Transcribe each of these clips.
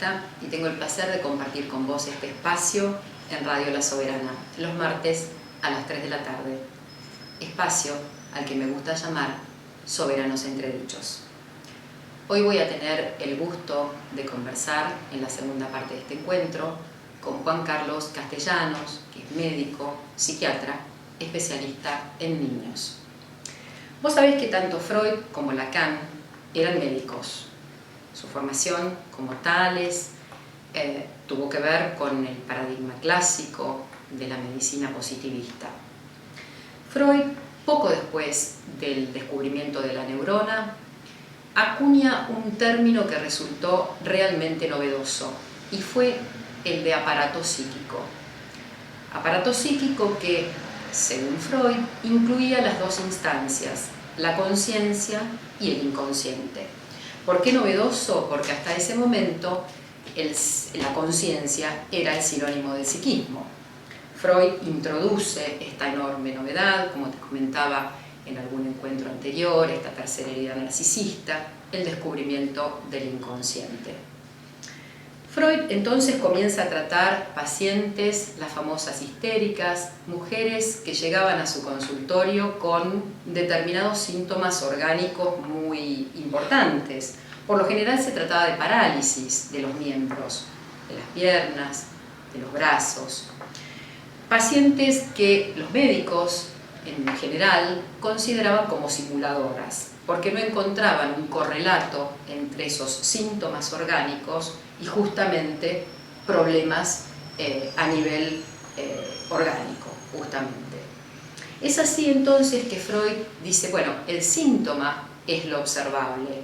psicoanalista y tengo el placer de compartir con vos este espacio en Radio La Soberana, los martes a las 3 de la tarde. Espacio al que me gusta llamar Soberanos Entredichos. Hoy voy a tener el gusto de conversar en la segunda parte de este encuentro con Juan Carlos Castellanos, que es médico, psiquiatra, especialista en niños. Vos sabés que tanto Freud como Lacan eran médicos. Su formación como tales tuvo que ver con el paradigma clásico de la medicina positivista. Freud, poco después del descubrimiento de la neurona, acuña un término que resultó realmente novedoso y fue el de aparato psíquico. Aparato psíquico que, según Freud, incluía las dos instancias, la conciencia y el inconsciente. ¿Por qué novedoso? Porque hasta ese momento la conciencia era el sinónimo del psiquismo. Freud introduce esta enorme novedad, como te comentaba en algún encuentro anterior, esta tercera herida narcisista, el descubrimiento del inconsciente. Freud entonces comienza a tratar pacientes, las famosas histéricas, mujeres que llegaban a su consultorio con determinados síntomas orgánicos muy importantes. Por lo general se trataba de parálisis de los miembros, de las piernas, de los brazos. Pacientes que los médicos en general consideraban como simuladoras, porque no encontraban un correlato entre esos síntomas orgánicos y justamente problemas a nivel orgánico, justamente. Es así entonces que Freud dice, bueno, el síntoma es lo observable,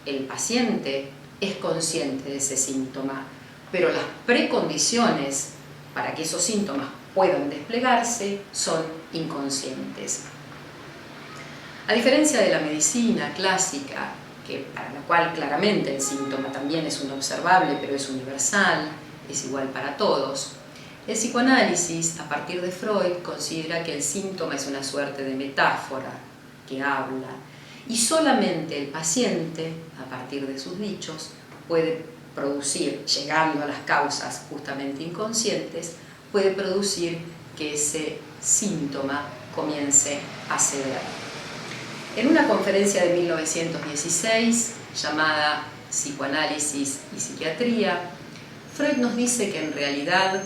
el paciente es consciente de ese síntoma, pero las precondiciones para que esos síntomas puedan desplegarse son inconscientes. A diferencia de la medicina clásica, para la cual claramente el síntoma también es un observable, pero es universal, es igual para todos, el psicoanálisis, a partir de Freud, considera que el síntoma es una suerte de metáfora que habla, y solamente el paciente, a partir de sus dichos, puede producir, llegando a las causas justamente inconscientes, puede producir que ese síntoma comience a ceder. En una conferencia de 1916 llamada Psicoanálisis y Psiquiatría, Freud nos dice que en realidad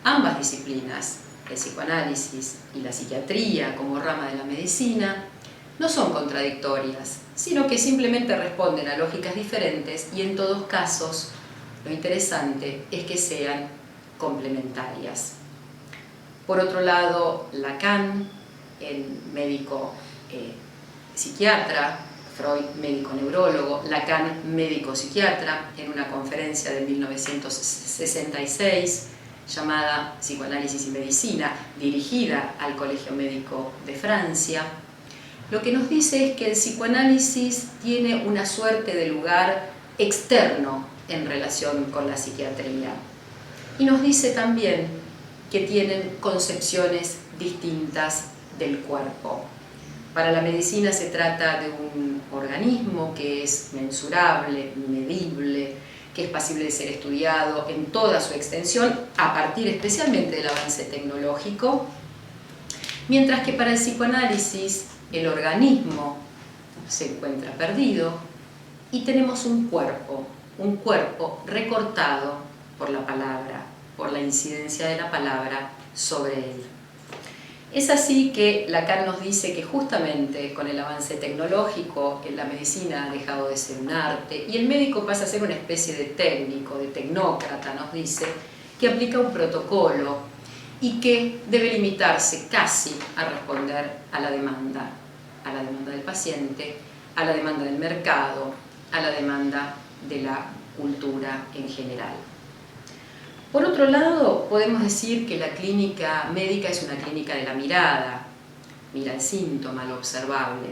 ambas disciplinas, el psicoanálisis y la psiquiatría como rama de la medicina, no son contradictorias, sino que simplemente responden a lógicas diferentes y en todos casos lo interesante es que sean complementarias. Por otro lado, Lacan, el médico psiquiatra, Freud médico neurólogo, Lacan médico psiquiatra, en una conferencia de 1966 llamada Psicoanálisis y Medicina, dirigida al Colegio Médico de Francia, lo que nos dice es que el psicoanálisis tiene una suerte de lugar externo en relación con la psiquiatría. Y nos dice también que tienen concepciones distintas del cuerpo. Para la medicina se trata de un organismo que es mensurable, medible, que es pasible de ser estudiado en toda su extensión, a partir especialmente del avance tecnológico, mientras que para el psicoanálisis el organismo se encuentra perdido y tenemos un cuerpo recortado por la palabra, por la incidencia de la palabra sobre él. Es así que Lacan nos dice que justamente con el avance tecnológico la medicina ha dejado de ser un arte y el médico pasa a ser una especie de técnico, de tecnócrata, nos dice, que aplica un protocolo y que debe limitarse casi a responder a la demanda del paciente, a la demanda del mercado, a la demanda de la cultura en general. Por otro lado, podemos decir que la clínica médica es una clínica de la mirada, mira el síntoma, lo observable.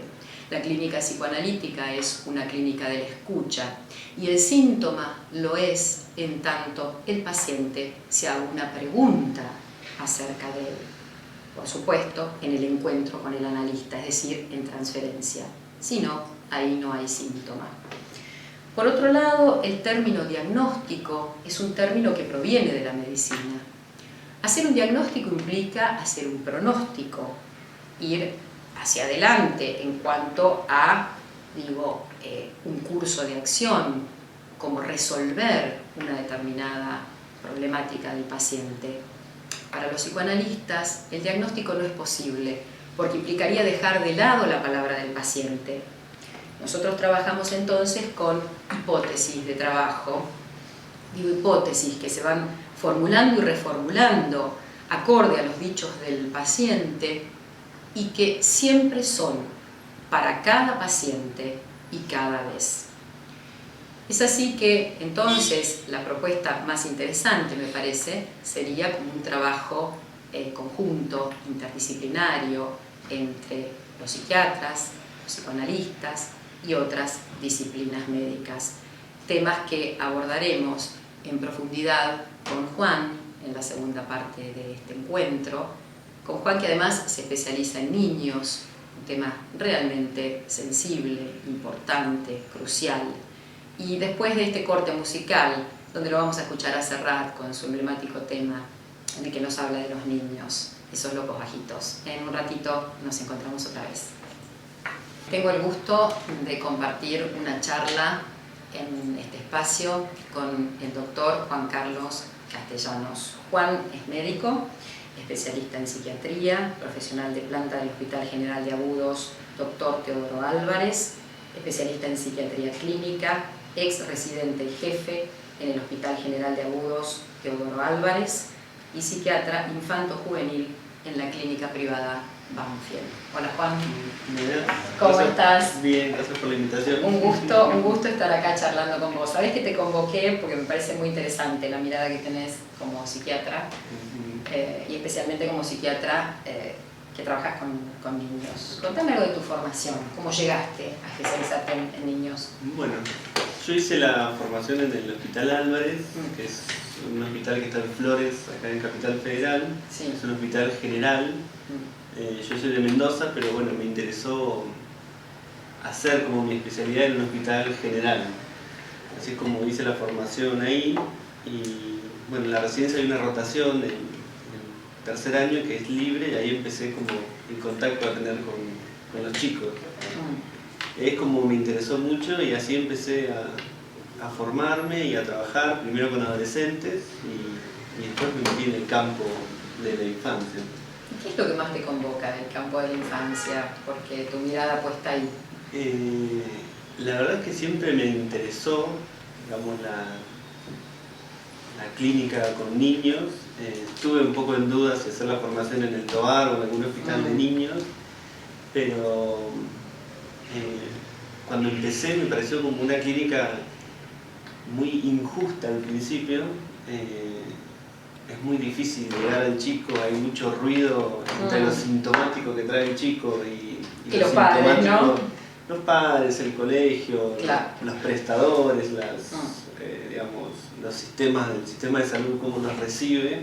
La clínica psicoanalítica es una clínica de la escucha y el síntoma lo es en tanto el paciente se haga una pregunta acerca de él. Por supuesto, en el encuentro con el analista, es decir, en transferencia. Si no, ahí no hay síntoma. Por otro lado, el término diagnóstico es un término que proviene de la medicina. Hacer un diagnóstico implica hacer un pronóstico, ir hacia adelante en cuanto a, un curso de acción, como resolver una determinada problemática del paciente. Para los psicoanalistas, el diagnóstico no es posible, porque implicaría dejar de lado la palabra del paciente. Nosotros trabajamos entonces con hipótesis de trabajo, hipótesis que se van formulando y reformulando acorde a los dichos del paciente y que siempre son para cada paciente y cada vez. Es así que entonces la propuesta más interesante, me parece, sería como un trabajo conjunto, interdisciplinario, entre los psiquiatras, los psicoanalistas y otras disciplinas médicas. Temas que abordaremos en profundidad con Juan en la segunda parte de este encuentro, con Juan que además se especializa en niños, un tema realmente sensible, importante, crucial. Y después de este corte musical, donde lo vamos a escuchar a Serrat con su emblemático tema en el que nos habla de los niños, esos locos bajitos. En un ratito nos encontramos otra vez. Tengo el gusto de compartir una charla en este espacio con el doctor Juan Carlos Castellanos. Juan es médico, especialista en psiquiatría, profesional de planta del Hospital General de Agudos, doctor Teodoro Álvarez, especialista en psiquiatría clínica, ex residente y jefe en el Hospital General de Agudos, Teodoro Álvarez, y psiquiatra infanto-juvenil en la clínica privada Banfield. Hola Juan. ¿Cómo estás? Bien, gracias por la invitación. Un gusto estar acá charlando con vos. Sabés que te convoqué porque me parece muy interesante la mirada que tenés como psiquiatra y especialmente como psiquiatra que trabajas con niños. Contame algo de tu formación, cómo llegaste a especializarte en niños. Bueno, yo hice la formación en el Hospital Álvarez, que es un hospital que está en Flores, acá en Capital Federal. Sí. Es un hospital general. Yo soy de Mendoza, pero bueno, me interesó hacer como mi especialidad en un hospital general. Así es como hice la formación ahí. Y bueno, en la residencia hay una rotación en tercer año que es libre y ahí empecé como en contacto a tener con los chicos. Es como me interesó mucho y así empecé a formarme y a trabajar primero con adolescentes y después me metí en el campo de la infancia. ¿Qué es lo que más te convoca del campo de la infancia? Porque tu mirada puesta ahí. La verdad es que siempre me interesó, digamos, la clínica con niños. Estuve un poco en duda si hacer la formación en el Tobar o en algún hospital de niños, pero cuando empecé me pareció como una clínica muy injusta al principio. Es muy difícil llegar al chico, hay mucho ruido entre lo sintomático que trae el chico y los padres, ¿no? Los padres, el colegio, claro, los prestadores, digamos, el sistema de salud, cómo nos recibe.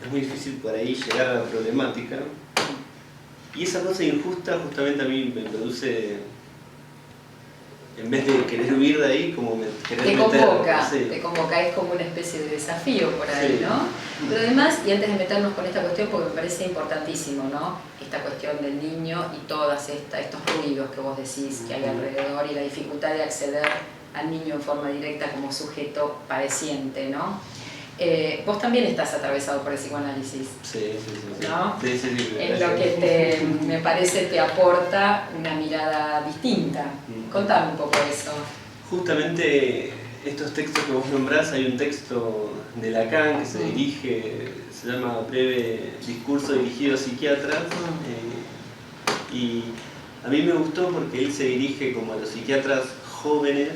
Es muy difícil por ahí llegar a la problemática. Y esa cosa injusta justamente a mí me produce, en vez de querer huir de ahí, como querer te meterme. Convoca, es como una especie de desafío por ahí, Sí. ¿no? Pero además, y antes de meternos con esta cuestión, porque me parece importantísimo, ¿no? Esta cuestión del niño y todos estos ruidos que vos decís que hay alrededor y la dificultad de acceder al niño en forma directa como sujeto padeciente, ¿no? Vos también estás atravesado por el psicoanálisis, Sí. ¿no? Sí, en lo que me parece te aporta una mirada distinta. Contame un poco eso. Justamente estos textos que vos nombrás, hay un texto de Lacan que se llama Breve Discurso dirigido a psiquiatras, y a mí me gustó porque él se dirige como a los psiquiatras jóvenes,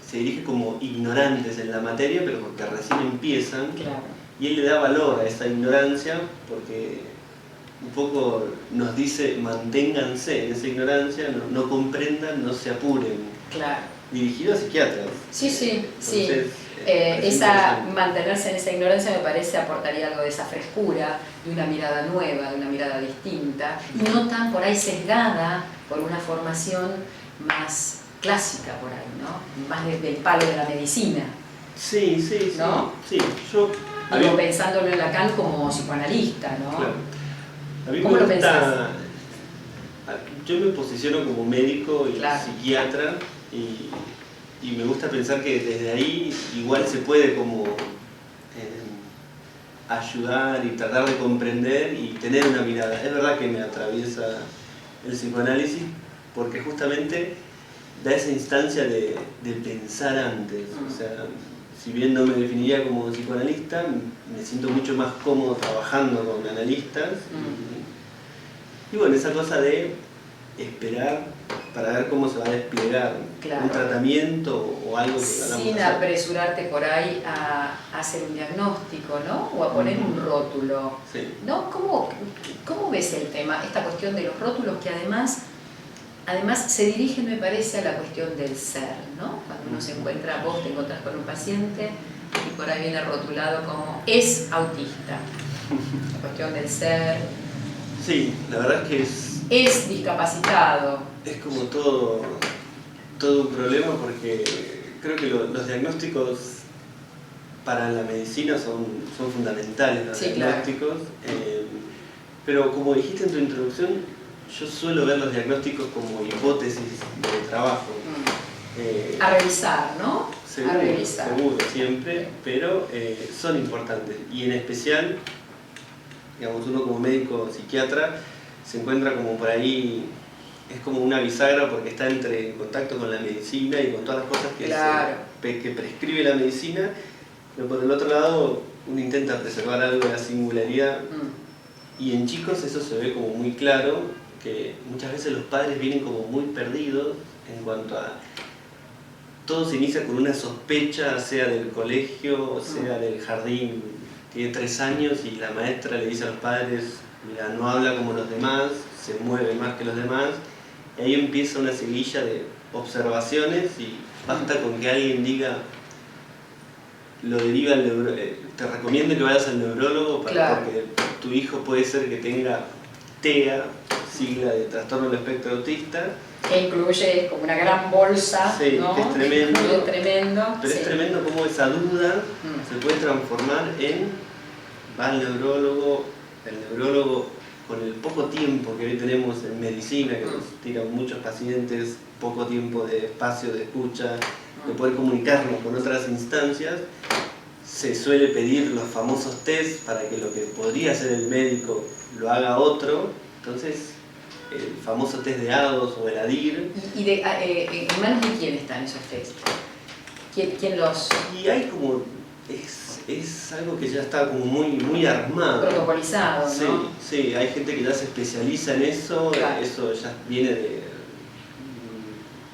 se dirige como ignorantes en la materia, pero porque recién empiezan, Claro. Y él le da valor a esa ignorancia porque un poco nos dice manténganse en esa ignorancia, no comprendan, no se apuren. Claro. Dirigido a psiquiatras. Sí. Entonces, Mantenerse en esa ignorancia me parece aportaría algo de esa frescura, de una mirada nueva, de una mirada distinta, y no tan por ahí sesgada por una formación más clásica por ahí, ¿no? Más del palo de la medicina. Sí, sí, ¿no? Sí. Yo, digo, pensándolo en Lacan como psicoanalista, ¿no? Claro. A mí ¿Cómo me lo gusta, pensás? yo me posiciono como médico y claro. psiquiatra y me gusta pensar que desde ahí igual se puede como ayudar y tratar de comprender y tener una mirada. Es verdad que me atraviesa el psicoanálisis porque justamente da esa instancia de pensar antes. O sea, si bien no me definiría como psicoanalista, me siento mucho más cómodo trabajando con analistas. Y bueno, esa cosa de esperar para ver cómo se va a desplegar un tratamiento o algo que vamos a hacer. Sin apresurarte por ahí a hacer un diagnóstico, ¿no? O a poner un rótulo. Sí. ¿No? ¿Cómo ves el tema? Esta cuestión de los rótulos que además se dirigen, me parece, a la cuestión del ser, ¿no? Cuando uno se encuentra, vos te encontrás con un paciente y por ahí viene rotulado como es autista. La cuestión del ser. Sí, la verdad es que es discapacitado. Es como todo un problema porque creo que los diagnósticos para la medicina son fundamentales, los diagnósticos. Claro. Pero como dijiste en tu introducción, yo suelo ver los diagnósticos como hipótesis de trabajo. A revisar, ¿no? Seguro, a revisar. Seguro, siempre, pero son importantes. Y en especial, digamos, uno como médico psiquiatra se encuentra como por ahí, es como una bisagra porque está en contacto con la medicina y con todas las cosas que prescribe la medicina, pero por el otro lado uno intenta preservar algo de la singularidad y en chicos eso se ve como muy claro, que muchas veces los padres vienen como muy perdidos en cuanto a... Todo se inicia con una sospecha, sea del colegio, sea del jardín. Tiene 3 años y la maestra le dice a los padres: mira, no habla como los demás, se mueve más que los demás. Y ahí empieza una seguilla de observaciones y basta con que alguien diga, lo deriva al neurólogo, te recomiendo que vayas al neurólogo porque tu hijo puede ser que tenga TEA, sigla de trastorno del espectro autista. Que incluye como una gran bolsa, sí, ¿no? Que es tremendo. Es tremendo. Pero es tremendo cómo esa duda se puede transformar en va al neurólogo, el neurólogo con el poco tiempo que hoy tenemos en medicina, que nos tiran muchos pacientes, poco tiempo de espacio de escucha, de poder comunicarnos con otras instancias, se suele pedir los famosos test para que lo que podría hacer el médico lo haga otro. Entonces, el famoso test de ADOS o el ADIR. ¿Y en manos de quién están esos test? ¿Quién los...? Y hay como... Es algo que ya está como muy armado. Protocolizado, ¿no? Sí, hay gente que ya se especializa en eso, eso ya viene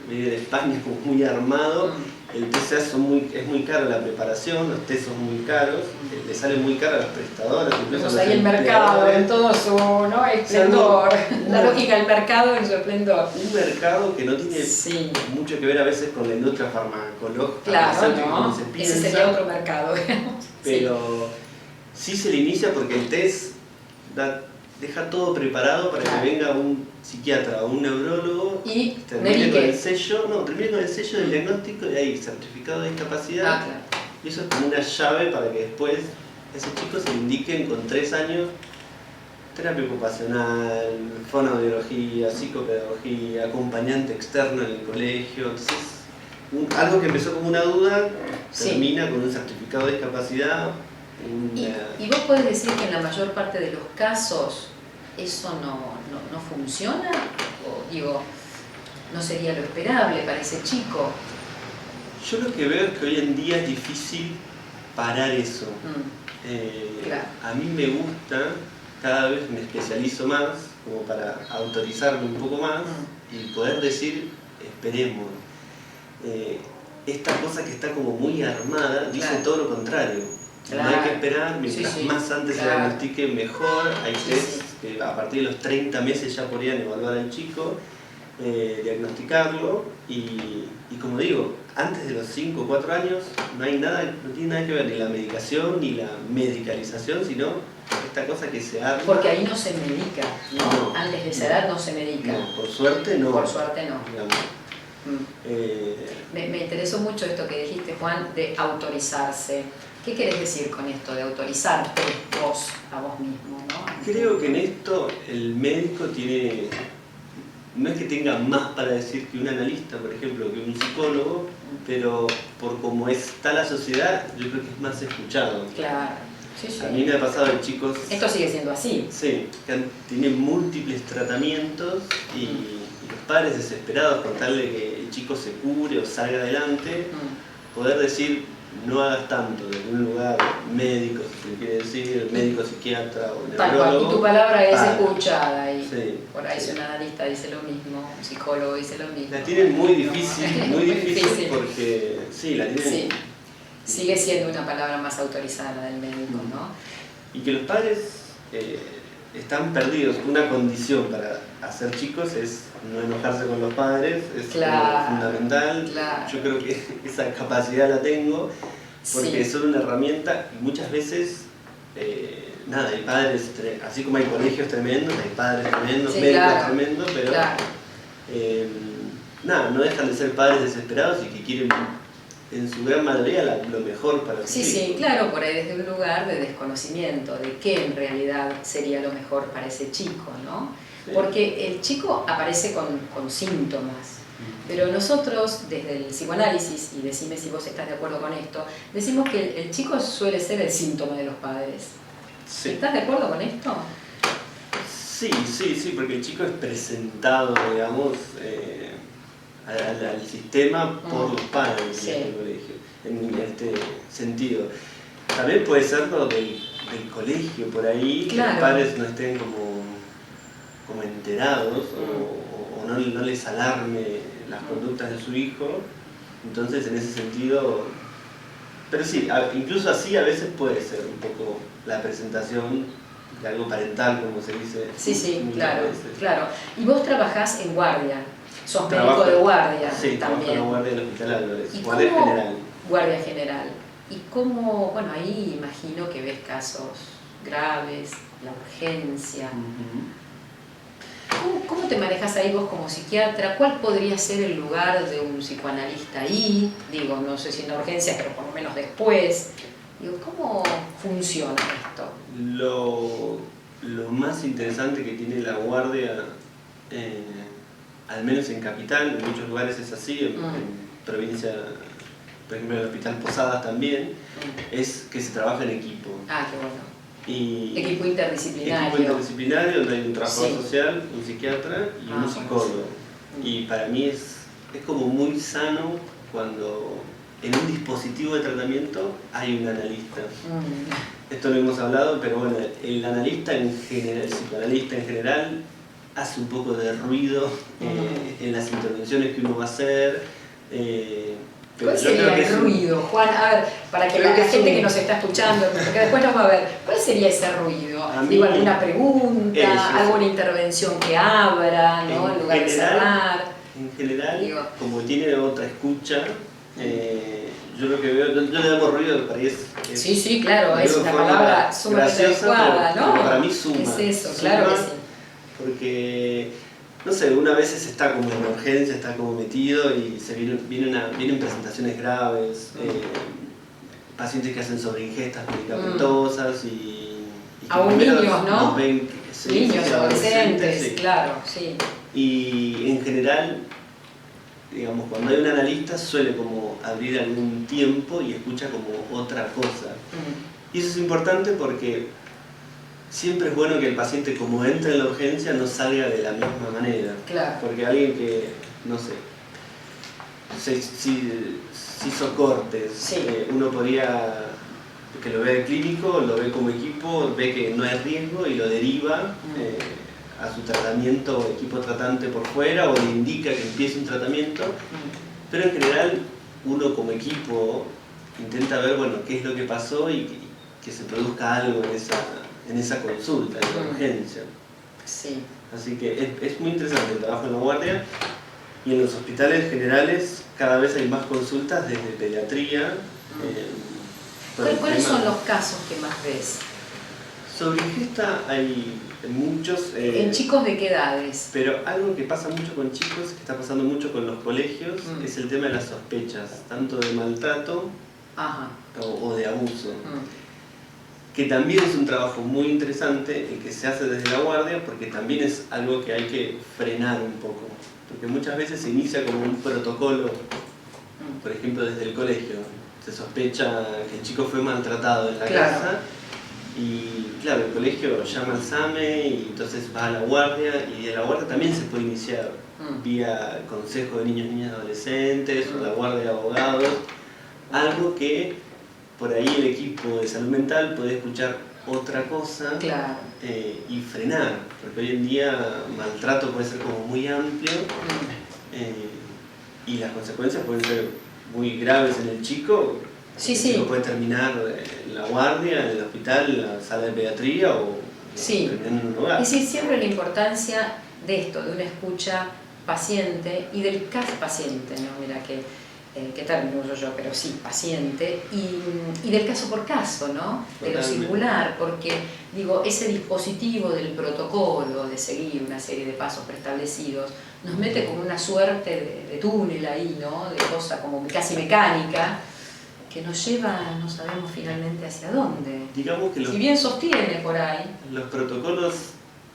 de España como muy armado. El TCA es muy caro la preparación, los test son muy caros, le sale muy caro a las prestadoras. Vemos ahí el mercado en todo su esplendor, la lógica del mercado en su esplendor. Un mercado que no tiene mucho que ver a veces con la industria farmacológica. Claro, no, ese sería otro mercado. Pero sí se le inicia porque el test deja todo preparado para que venga un psiquiatra o un neurólogo y termine con el sello, del diagnóstico y ahí certificado de discapacidad. Y eso es como una llave para que después esos chicos se indiquen con 3 años terapia ocupacional, fonoaudiología, psicopedagogía, acompañante externo en el colegio. Entonces, algo que empezó como una duda termina con un certificado de discapacidad. ¿Y vos podés decir que en la mayor parte de los casos eso no funciona? O digo, ¿no sería lo esperable para ese chico? Yo lo que veo es que hoy en día es difícil parar eso. A mí me gusta, cada vez me especializo más, como para autorizarme un poco más y poder decir, esperemos. Esta cosa que está como muy armada dice todo lo contrario. No hay que esperar, mientras más antes se diagnostique mejor. Hay test que a partir de los 30 meses ya podrían evaluar al chico, diagnosticarlo y como digo, antes de los 5 o 4 años no tiene nada que ver ni la medicación ni la medicalización, sino esta cosa que se arma. Porque ahí no se medica, ¿no? Antes de esa edad no se medica. No, por suerte no. Por suerte no. Digamos. Me interesó mucho esto que dijiste, Juan, de autorizarse. ¿Qué querés decir con esto de autorizarte vos a vos mismo, ¿no? Creo que en esto el médico tiene, no es que tenga más para decir que un analista, por ejemplo, que un psicólogo, pero por cómo está la sociedad, yo creo que es más escuchado. Claro, sí, sí. A mí me ha pasado de chicos... Esto sigue siendo así. Sí, que tienen múltiples tratamientos y los padres desesperados con tal de que el chico se cure o salga adelante, poder decir, no hagas tanto de un lugar médico, si se quiere decir, médico, psiquiatra o neurólogo. Y tu palabra es escuchada y sí, por ahí si un analista dice lo mismo, un psicólogo dice lo mismo. La tienen muy difícil, muy difícil porque sí, la tienen... Sí. Sigue siendo una palabra más autorizada la del médico, ¿no? Y que los padres están perdidos. Una condición para hacer chicos es no enojarse con los padres, es fundamental. Claro. Yo creo que esa capacidad la tengo porque sí. son una herramienta y muchas veces, hay padres, así como hay colegios tremendos, hay padres tremendos, sí, médicos tremendos, pero claro. No dejan de ser padres desesperados y que quieren en su gran mayoría lo mejor para sus hijos. Sí, claro, por ahí desde un lugar de desconocimiento de qué en realidad sería lo mejor para ese chico, ¿no? Sí. Porque el chico aparece con síntomas, pero nosotros desde el psicoanálisis, y decime si vos estás de acuerdo con esto, decimos que el chico suele ser el síntoma de los padres. Sí. ¿Estás de acuerdo con esto? Sí, porque el chico es presentado, digamos, al sistema por los padres en el colegio, en este sentido. También puede ser lo del colegio por ahí, que los padres no estén como enterados o no les alarme las conductas de su hijo. Entonces en ese sentido, pero sí, incluso así a veces puede ser un poco la presentación de algo parental, como se dice. Sí, claro. Y vos trabajás en guardia. Sos médico de guardia también. Sí, guardia del Hospital Álvarez, guardia general. Guardia general. ¿Y cómo, bueno, ahí imagino que ves casos graves, la urgencia? ¿Cómo te manejas ahí vos como psiquiatra? ¿Cuál podría ser el lugar de un psicoanalista ahí? Digo, no sé si en la urgencia, pero por lo menos después. Digo, ¿cómo funciona esto? Lo más interesante que tiene la guardia, al menos en Capital, en muchos lugares es así, en provincia, por ejemplo en el Hospital Posadas también, es que se trabaja en equipo. Ah, qué bueno. Equipo interdisciplinario, donde hay un trabajador social, un psiquiatra y un psicólogo. Y para mí es como muy sano cuando en un dispositivo de tratamiento hay un analista. Esto lo hemos hablado, pero bueno, el analista en general, el psicoanalista en general, hace un poco de ruido en las intervenciones que uno va a hacer. ¿Cuál sería el ruido, Juan? A ver, para que la gente que nos está escuchando, porque después nos va a ver, ¿cuál sería ese ruido? Digo, alguna pregunta, alguna intervención que abra, ¿no? En lugar de cerrar. En general, como tiene otra escucha, yo lo que veo, yo le damos ruido, para es sí, claro, es una palabra sumamente adecuada, ¿no? Pero para mí suma. ¿Qué es eso? Claro que sí. Porque, no sé, una vez está como en urgencia, está como metido y vienen presentaciones graves, pacientes que hacen sobreingestas medicamentosas y aún niños, ¿no? Nos ven, niños, adolescentes, claro, sí. Y en general, digamos, cuando hay un analista suele como abrir algún tiempo y escucha como otra cosa. Y eso es importante porque siempre es bueno que el paciente, como entra en la urgencia, no salga de la misma manera. Claro. Porque alguien que, no sé, si hizo cortes, uno podría, que lo ve de clínico, lo ve como equipo, ve que no hay riesgo y lo deriva a su tratamiento, equipo tratante por fuera, o le indica que empiece un tratamiento. Pero en general, uno como equipo intenta ver, bueno, qué es lo que pasó y que se produzca algo en esa consulta, en la urgencia. Sí. Así que es muy interesante el trabajo en la guardia, y en los hospitales generales cada vez hay más consultas desde pediatría. ¿Cuáles son los casos que más ves? Sobre ingesta hay muchos... ¿En chicos de qué edades? Pero algo que pasa mucho con chicos, que está pasando mucho con los colegios, es el tema de las sospechas, tanto de maltrato o de abuso. Que también es un trabajo muy interesante el que se hace desde la guardia, porque también es algo que hay que frenar un poco. Porque muchas veces se inicia como un protocolo, por ejemplo desde el colegio. Se sospecha que el chico fue maltratado en la casa y claro, el colegio llama al SAME y entonces va a la guardia, y de la guardia también se puede iniciar vía consejo de niños, niñas, adolescentes o la guardia de abogados, algo que por ahí el equipo de salud mental puede escuchar otra cosa y frenar, porque hoy en día maltrato puede ser como muy amplio y las consecuencias pueden ser muy graves en el chico. El chico puede terminar en la guardia, en el hospital, en la sala de pediatría o terminando en un hogar. Es decir, siempre la importancia de esto, de una escucha paciente y del caso paciente, ¿no? Mira que término uso yo, pero sí, paciente, y del caso por caso, ¿no? De lo singular, porque digo, ese dispositivo del protocolo de seguir una serie de pasos preestablecidos nos mete como una suerte de túnel ahí, ¿no? De cosa como casi mecánica, que nos lleva, no sabemos finalmente hacia dónde. Digamos que si bien sostiene por ahí. Los protocolos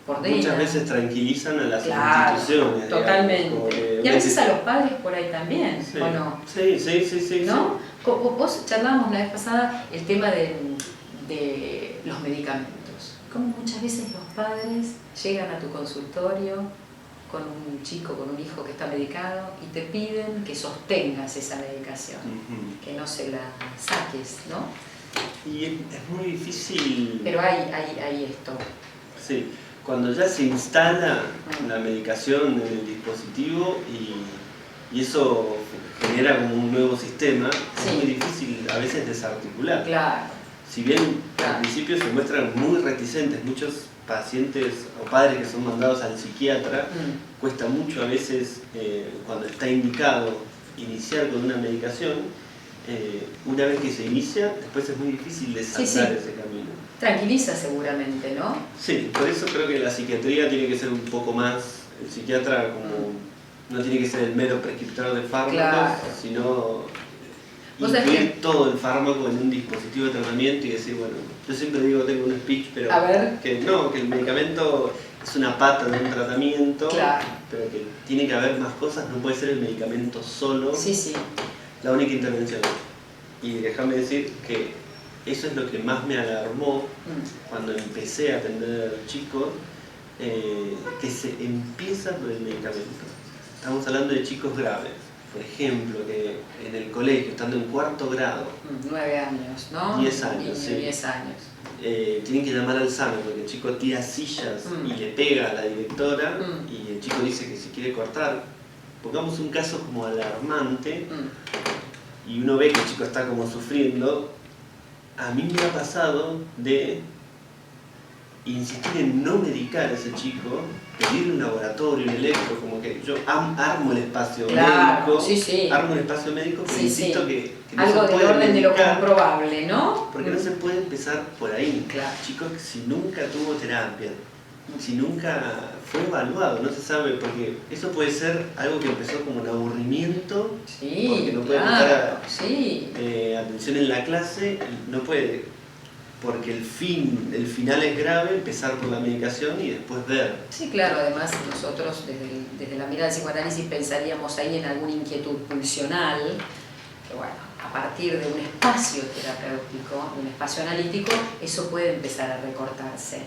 muchas veces tranquilizan a las instituciones. Totalmente. Digamos, y a veces a los padres por ahí también, ¿o no? Sí. ¿No? Vos charlábamos la vez pasada el tema de los medicamentos. Cómo muchas veces los padres llegan a tu consultorio con un chico, con un hijo que está medicado y te piden que sostengas esa medicación, que no se la saques, ¿no? Y es muy difícil... Pero hay esto. Sí, cuando ya se instala la medicación en el dispositivo y eso genera como un nuevo sistema, es muy difícil a veces desarticular. Claro. Si bien al principio se muestran muy reticentes, muchos pacientes o padres que son mandados al psiquiatra, cuesta mucho a veces cuando está indicado iniciar con una medicación, una vez que se inicia, después es muy difícil de saltar ese camino. Tranquiliza seguramente, ¿no? Sí, por eso creo que la psiquiatría tiene que ser un poco más, el psiquiatra como no tiene que ser el mero prescriptor de fármacos, sino incluir todo el fármaco en un dispositivo de tratamiento y decir, bueno, yo siempre digo, tengo un speech, pero que no, que el medicamento es una pata de un tratamiento, pero que tiene que haber más cosas, no puede ser el medicamento solo la única intervención. Y déjame decir que eso es lo que más me alarmó cuando empecé a atender a los chicos, que se empieza por el medicamento. Estamos hablando de chicos graves. Por ejemplo, que en el colegio, estando en 4º grado, 9 años, ¿no? 10 años, 10 años. Tienen que llamar al SAME porque el chico tira sillas y le pega a la directora y el chico dice que se quiere cortar. Pongamos un caso como alarmante y uno ve que el chico está como sufriendo. A mí me ha pasado de insistir en no medicar a ese chico, pedirle un laboratorio, un electro, como que yo armo el espacio médico, armo el espacio médico, pero insisto que no algo se del puede orden medicar, de lo comprobable, ¿no? porque no se puede empezar por ahí. Chicos que si nunca tuvo terapia, si nunca fue evaluado, no se sabe, porque eso puede ser algo que empezó como un aburrimiento, porque no puede prestar atención en la clase, y no puede, porque el final es grave, empezar por la medicación y después ver. Sí, claro, además nosotros desde la mirada del psicoanálisis pensaríamos ahí en alguna inquietud pulsional, que bueno, a partir de un espacio terapéutico, un espacio analítico, eso puede empezar a recortarse.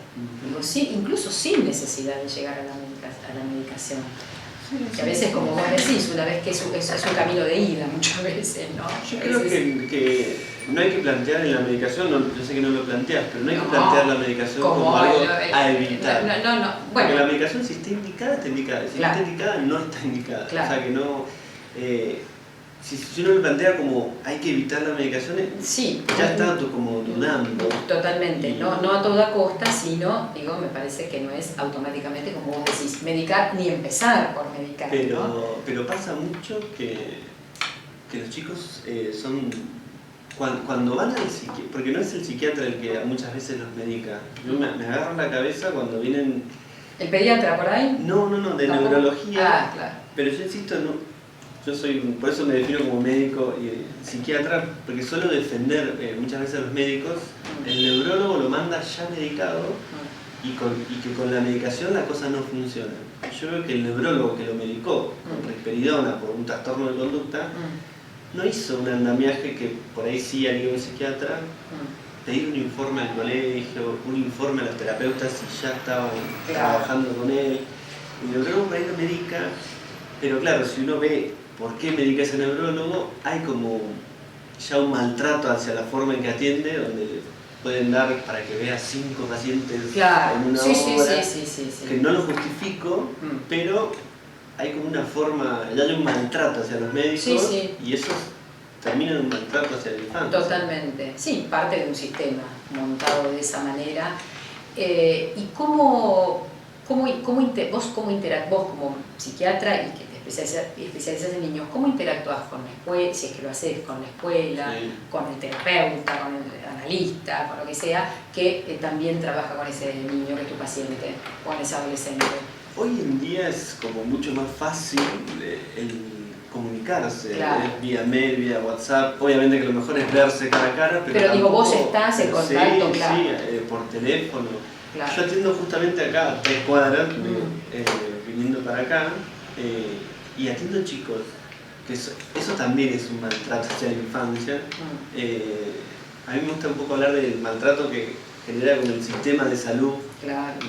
Digo, incluso sin necesidad de llegar a la medicación. Que a veces, como vos decís, una vez que es un camino de ida, muchas veces, ¿no? Yo creo que no hay que plantear en la medicación, yo sé que no lo planteas, pero no hay que plantear la medicación como algo a evitar. Bueno. Porque la medicación, si está indicada, está indicada. Si no está indicada, no está indicada. O sea que no... si uno lo plantea como hay que evitar la medicación, ya está como dudando. Totalmente, no a toda costa, sino, me parece que no es automáticamente, como vos decís, medicar ni empezar por medicar. Pero pasa mucho que los chicos son cuando van al psiquiatra, porque no es el psiquiatra el que muchas veces los medica, yo me agarro la cabeza cuando vienen... ¿El pediatra por ahí? No, de ¿Tampoco? neurología, Claro. pero yo insisto, yo soy, por eso me defino como médico y psiquiatra, porque suelo defender muchas veces a los médicos, el neurólogo lo manda ya medicado y que con la medicación la cosa no funciona. Yo veo que el neurólogo que lo medicó con risperidona por un trastorno de conducta, no hizo un andamiaje que por ahí sí haría un psiquiatra, pedir un informe al colegio, un informe a los terapeutas si ya estaban trabajando con él. El neurólogo por ahí lo medica, pero claro, si uno ve por qué medica ese neurólogo, hay como ya un maltrato hacia la forma en que atiende, donde le pueden dar para que vea 5 pacientes en una hora, que no lo justifico, pero hay como una forma, ya hay un maltrato hacia los médicos y eso termina en un maltrato hacia el infante. Totalmente, sí, parte de un sistema montado de esa manera. ¿Y vos como psiquiatra y que te especializas en niños, cómo interactúas con la escuela, si es que lo haces con la escuela, con el terapeuta, con el analista, con lo que sea, que también trabaja con ese niño que es tu paciente, con ese adolescente? Hoy en día es como mucho más fácil el comunicarse, vía mail, vía WhatsApp. Obviamente que lo mejor es verse cara a cara, pero digo, vos estás en contacto, por teléfono. Claro. Yo atiendo justamente acá, a 3 cuadras, viniendo para acá, y atiendo chicos, que eso también es un maltrato hacia la infancia. A mí me gusta un poco hablar del maltrato que genera con el sistema de salud y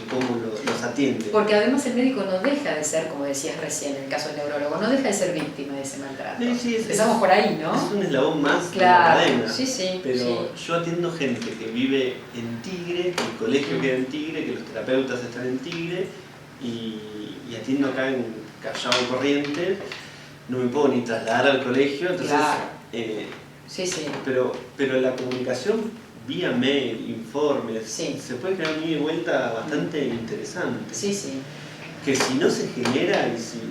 cómo los atiende. Porque además el médico no deja de ser, como decías recién, en el caso del neurólogo, no deja de ser víctima de ese maltrato. Empezamos por ahí, ¿no? Es un eslabón más de la cadena. Pero yo atiendo gente que vive en Tigre, que el colegio queda en Tigre, que los terapeutas están en Tigre, y atiendo acá en Callao Corrientes. No me puedo ni trasladar al colegio, entonces... Pero la comunicación vía mail, informes, se puede crear un ida y vuelta bastante interesante. Que si no se genera y si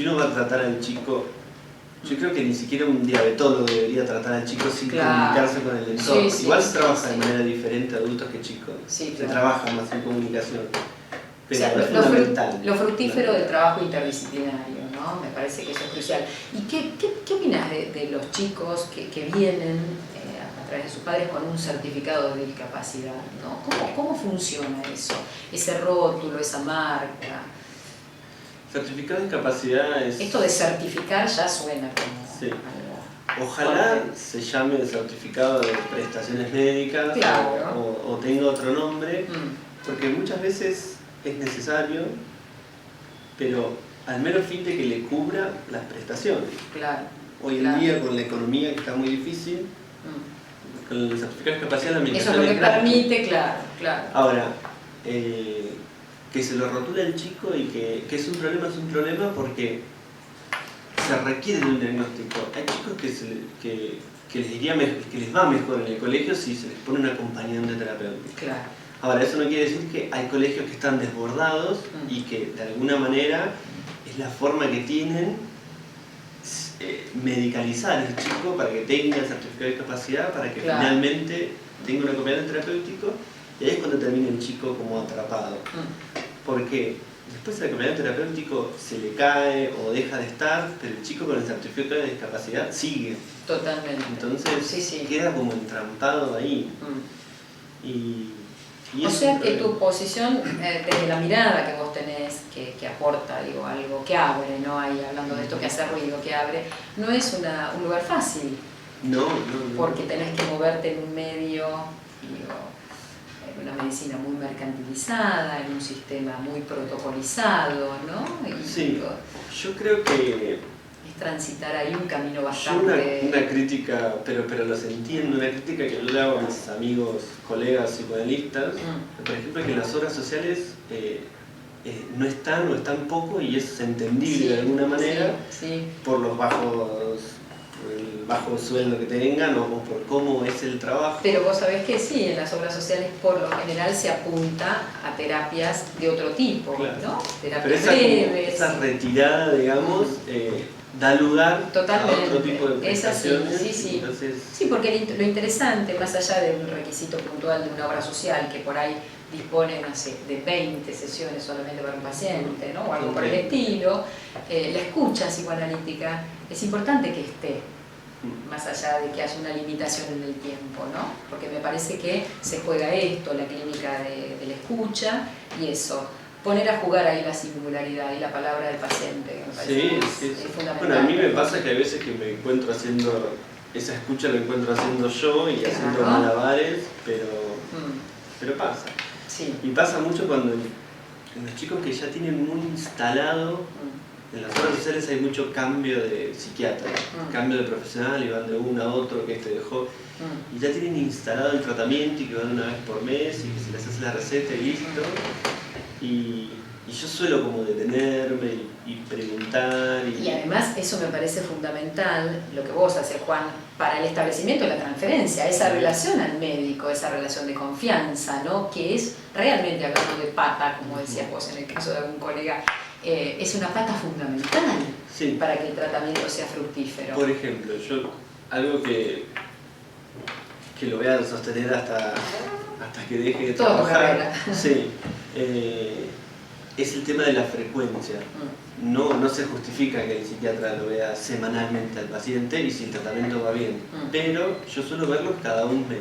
uno va a tratar al chico, yo creo que ni siquiera un diabetólogo debería tratar al chico sin comunicarse con el entorno. Igual se trabaja de manera diferente adultos que chicos. Se trabaja más en comunicación. Pero es fundamental. Lo fructífero del trabajo interdisciplinario, ¿no? Me parece que eso es crucial. ¿Y qué opinas de los chicos que vienen a través de sus padres con un certificado de discapacidad, ¿no? ¿Cómo funciona eso? Ese rótulo, esa marca. Certificado de discapacidad es... Esto de certificar ya suena como algo... Ojalá se llame certificado de prestaciones médicas o tenga otro nombre, porque muchas veces es necesario, pero al mero fin de que le cubra las prestaciones. Hoy en día, con la economía que está muy difícil, con el certificado de discapacidad la medicación eso es lo que permite, Ahora, que se lo rotule al chico y que es un problema porque se requiere de un diagnóstico. Hay chicos que les va mejor en el colegio si se les pone un acompañante terapéutico. Ahora, eso no quiere decir que hay colegios que están desbordados y que de alguna manera es la forma que tienen medicalizar al chico para que tenga el certificado de discapacidad, para que finalmente tenga un acompañante terapéutico, y ahí es cuando termina el chico como atrapado. Porque después el acompañante terapéutico se le cae o deja de estar, pero el chico con el certificado de discapacidad sigue. Totalmente. Entonces queda como entrampado ahí. O sea que tu posición, desde la mirada que vos tenés, que aporta algo que abre, ¿no? Ahí hablando de esto que hace ruido, que abre, no es un lugar fácil. No. Porque tenés que moverte en un medio, en una medicina muy mercantilizada, en un sistema muy protocolizado, ¿no? Yo creo que... transitar ahí un camino bastante... Una crítica, pero los entiendo, una crítica que yo le hago a mis amigos, colegas psicoanalistas, por ejemplo, que las obras sociales no están o están poco, y es entendible de alguna manera por el bajo sueldo que tengan o por cómo es el trabajo. Pero vos sabés que en las obras sociales por lo general se apunta a terapias de otro tipo, ¿no? Terapias breves. Esa retirada, digamos, da lugar Totalmente. a otro tipo de prestaciones. Es así, sí, sí. Entonces, sí, porque lo interesante, más allá de un requisito puntual de una obra social que por ahí dispone, no sé, de 20 sesiones solamente para un paciente, ¿no? O algo por el estilo, la escucha psicoanalítica es importante que esté, más allá de que haya una limitación en el tiempo, ¿no? Porque me parece que se juega esto, la clínica de la escucha y eso. Poner a jugar ahí la singularidad y la palabra del paciente, me parece es fundamental. Bueno, a mí me pasa que a veces que me encuentro haciendo, esa escucha lo encuentro haciendo yo y haciendo malabares, pero pasa. Sí. Y pasa mucho cuando en los chicos que ya tienen muy instalado, en las obras sociales hay mucho cambio de psiquiatra, cambio de profesional y van de uno a otro que este dejó, y ya tienen instalado el tratamiento y que van una vez por mes y que se les hace la receta y listo. Y yo suelo como detenerme y preguntar. Y además eso me parece fundamental, lo que vos haces, Juan, para el establecimiento de la transferencia, esa relación al médico, esa relación de confianza, ¿no? Que es realmente, hablando de pata, como decías vos en el caso de algún colega, es una pata fundamental para que el tratamiento sea fructífero. Por ejemplo, yo algo que lo voy a sostener hasta que deje de trabajar, es el tema de la frecuencia. No se justifica que el psiquiatra lo vea semanalmente al paciente y si el tratamiento va bien, pero yo suelo verlos cada un mes.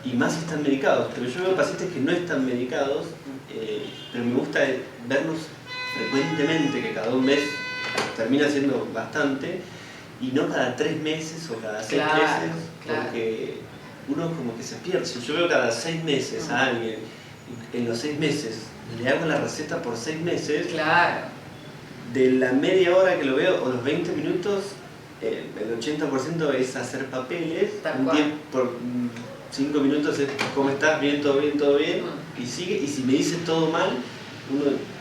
Y más si están medicados, pero yo veo pacientes que no están medicados, pero me gusta verlos frecuentemente, que cada un mes termina siendo bastante, y no cada 3 meses o cada 6 meses, porque uno como que se pierde. Si yo veo cada 6 meses a alguien, en los 6 meses le hago la receta por 6 meses, de la media hora que lo veo o los 20 minutos, el 80% es hacer papeles, por 5 minutos es ¿cómo estás? Bien, todo bien, todo bien, y sigue, y si me dice todo mal,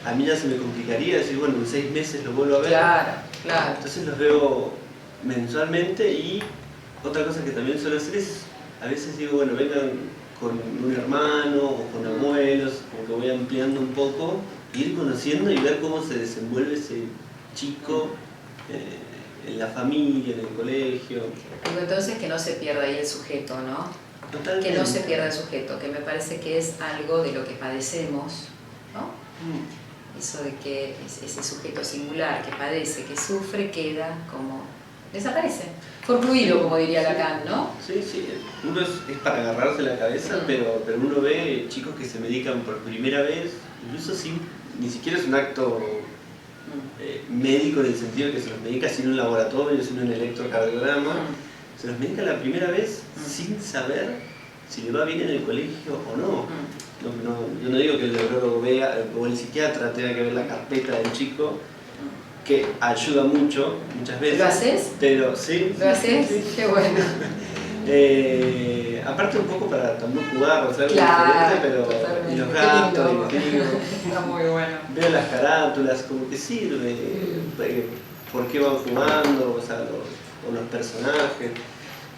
a mí ya se me complicaría decir, bueno, en 6 meses lo vuelvo a ver. Entonces los veo mensualmente. Y otra cosa que también suelo hacer es, a veces digo, bueno, vengan con un hermano o con abuelos, como que voy ampliando un poco, ir conociendo y ver cómo se desenvuelve ese chico en la familia, en el colegio. Digo entonces que no se pierda ahí el sujeto, ¿no? Totalmente. Que no se pierda el sujeto, que me parece que es algo de lo que padecemos, ¿no? Eso de que ese sujeto singular que padece, que sufre, queda como desaparece, forfluido, como diría Lacan, ¿no? Sí, uno es para agarrarse la cabeza, pero uno ve chicos que se medican por primera vez, incluso ni siquiera es un acto médico en el sentido de que se los medica sin un laboratorio, sin un electrocardiograma, se los medica la primera vez sin saber si le va bien en el colegio o no. Yo no digo que el neurólogo vea o el psiquiatra tenga que ver la carpeta del chico, que ayuda muchas veces. ¿Lo haces? Pero sí. ¿Lo haces? Sí. Qué bueno. Aparte un poco para también jugar, o sea, algo diferente, pero totalmente. Y los gatos, y los niños. Está muy bueno. Veo las carátulas, como que sirve, por qué van jugando, o sea, o los personajes.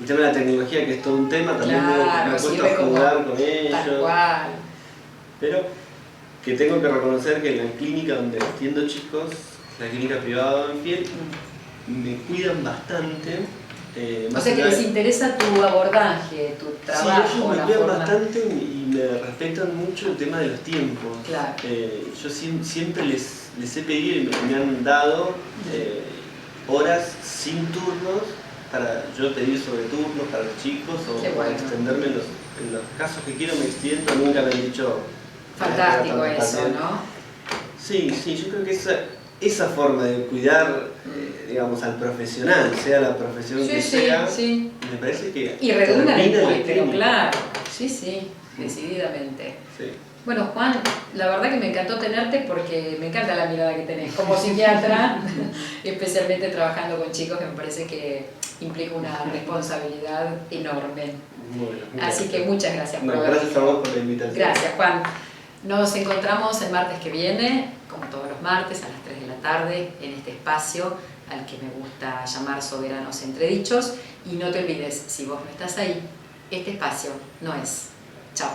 El tema de la tecnología, que es todo un tema, también me ha puesto a jugar con ellos. Tal cual. Pero que tengo que reconocer que en la clínica donde atiendo chicos, la clínica privada de Banfield, me cuidan bastante. O sea que les interesa tu abordaje, tu trabajo. Sí, ellos me cuidan bastante y me respetan mucho el tema de los tiempos. Claro. Yo siempre les he pedido y me han dado horas sin turnos para yo pedir sobre turnos para los chicos o para extenderme en los casos que quiero me extiendo. Nunca me han dicho... Fantástico eso, ¿no? Sí, yo creo que esa forma de cuidar, digamos, al profesional, sea la profesión que sea, me parece que... Y redunda en el puesto, claro. Sí, decididamente. Sí. Bueno, Juan, la verdad que me encantó tenerte porque me encanta la mirada que tenés como psiquiatra, especialmente trabajando con chicos, que me parece que implica una responsabilidad enorme. Bueno, así que muchas gracias por gracias a vos por la invitación. Gracias, Juan. Nos encontramos el martes que viene, como todos los martes, a las 3 de la tarde, en este espacio al que me gusta llamar Soberanos Entredichos. Y no te olvides, si vos no estás ahí, este espacio no es. Chao.